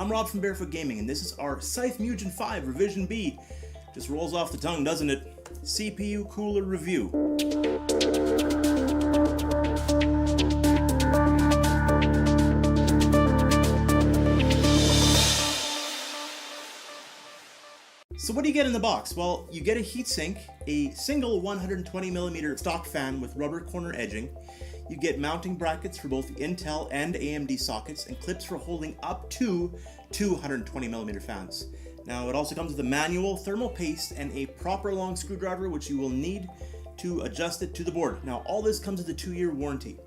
I'm Rob from Barefoot Gaming, and this is our Scythe Mugen 5 Revision B. Just rolls off the tongue, doesn't it? CPU cooler review. So what do you get in the box? Well, you get a heatsink, a single 120mm stock fan with rubber corner edging. You get mounting brackets for both the Intel and AMD sockets and clips for holding up to 220mm fans. Now it also comes with a manual, thermal paste, and a proper long screwdriver which you will need to adjust it to the board. Now all this comes with a 2-year warranty.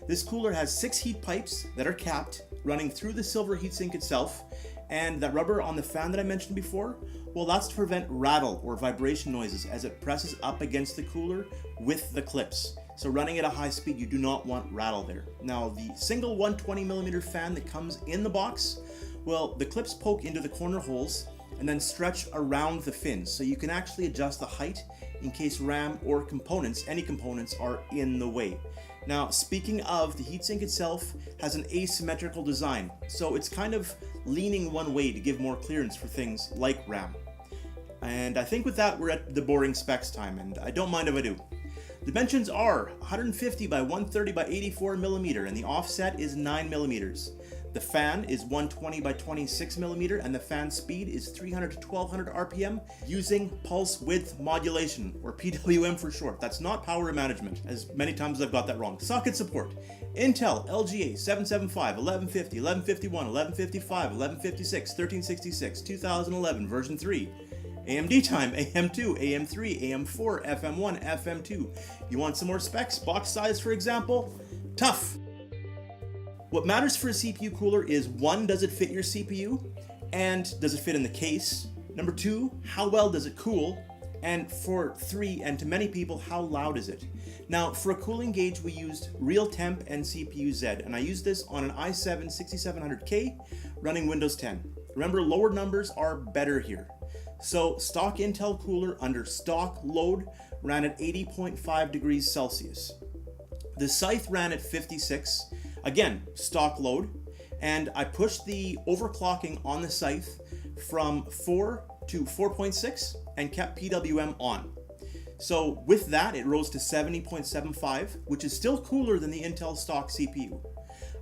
This cooler has 6 heat pipes that are capped running through the silver heatsink itself, and that rubber on the fan that I mentioned before, well, that's to prevent rattle or vibration noises as it presses up against the cooler with the clips. So running at a high speed, you do not want rattle there. Now the single 120mm fan that comes in the box, well, the clips poke into the corner holes and then stretch around the fins, so you can actually adjust the height in case RAM or components, any components, are in the way. Now, speaking of, the heatsink itself has an asymmetrical design, so it's kind of leaning one way to give more clearance for things like RAM. And I think with that, we're at the boring specs time, and I don't mind if I do. Dimensions are 150 by 130 by 84mm, and the offset is 9mm. The fan is 120 by 26mm, and the fan speed is 300 to 1200 RPM using pulse width modulation, or PWM for short. That's not power management, as many times as I've got that wrong. Socket support: Intel LGA 775, 1150, 1151, 1155, 1156, 1366, 2011, version 3. AMD time, AM2, AM3, AM4, FM1, FM2. You want some more specs? Box size, for example? Tough. What matters for a CPU cooler is, 1, does it fit your CPU? And does it fit in the case? Number 2, how well does it cool? And for 3, and to many people, how loud is it? Now, for a cooling gauge, we used Real Temp and CPU Z, and I used this on an i7 6700K running Windows 10. Remember, lower numbers are better here. So stock Intel cooler under stock load ran at 80.5 degrees Celsius. The Scythe ran at 56, again, stock load, and I pushed the overclocking on the Scythe from 4 to 4.6 and kept PWM on. So with that, it rose to 70.75, which is still cooler than the Intel stock CPU.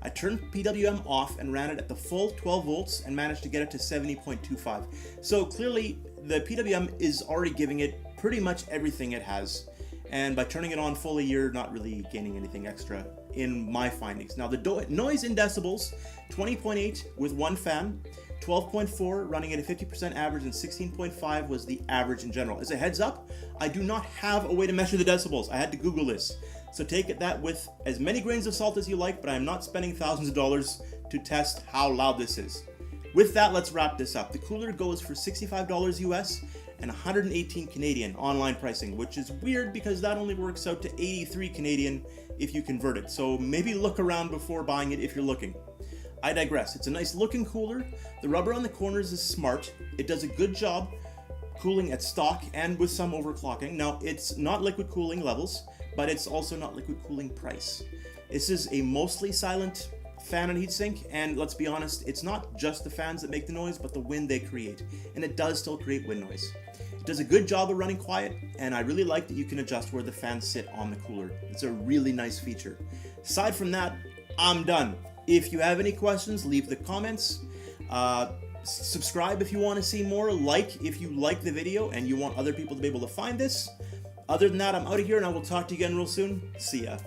I turned PWM off and ran it at the full 12 volts and managed to get it to 70.25. So clearly the PWM is already giving it pretty much everything it has. And by turning it on fully, you're not really gaining anything extra in my findings. Now the noise in decibels, 20.8 with 1 fan, 12.4 running at a 50% average, and 16.5 was the average in general. As a heads up, I do not have a way to measure the decibels. I had to Google this. So take that with as many grains of salt as you like, but I am not spending thousands of dollars to test how loud this is. With that, let's wrap this up. The cooler goes for $65 US and 118 Canadian online pricing, which is weird because that only works out to 83 Canadian if you convert it. So maybe look around before buying it if you're looking. I digress. It's a nice looking cooler. The rubber on the corners is smart. It does a good job cooling at stock and with some overclocking. Now, it's not liquid cooling levels, but it's also not liquid cooling price. This is a mostly silent fan and heatsink, and let's be honest, it's not just the fans that make the noise, but the wind they create, and it does still create wind noise. It does a good job of running quiet, and I really like that you can adjust where the fans sit on the cooler. It's a really nice feature. Aside from that, I'm done. If you have any questions, leave the comments. Subscribe if you want to see more. Like if you like the video and you want other people to be able to find this. Other than that, I'm out of here, and I will talk to you again real soon. See ya.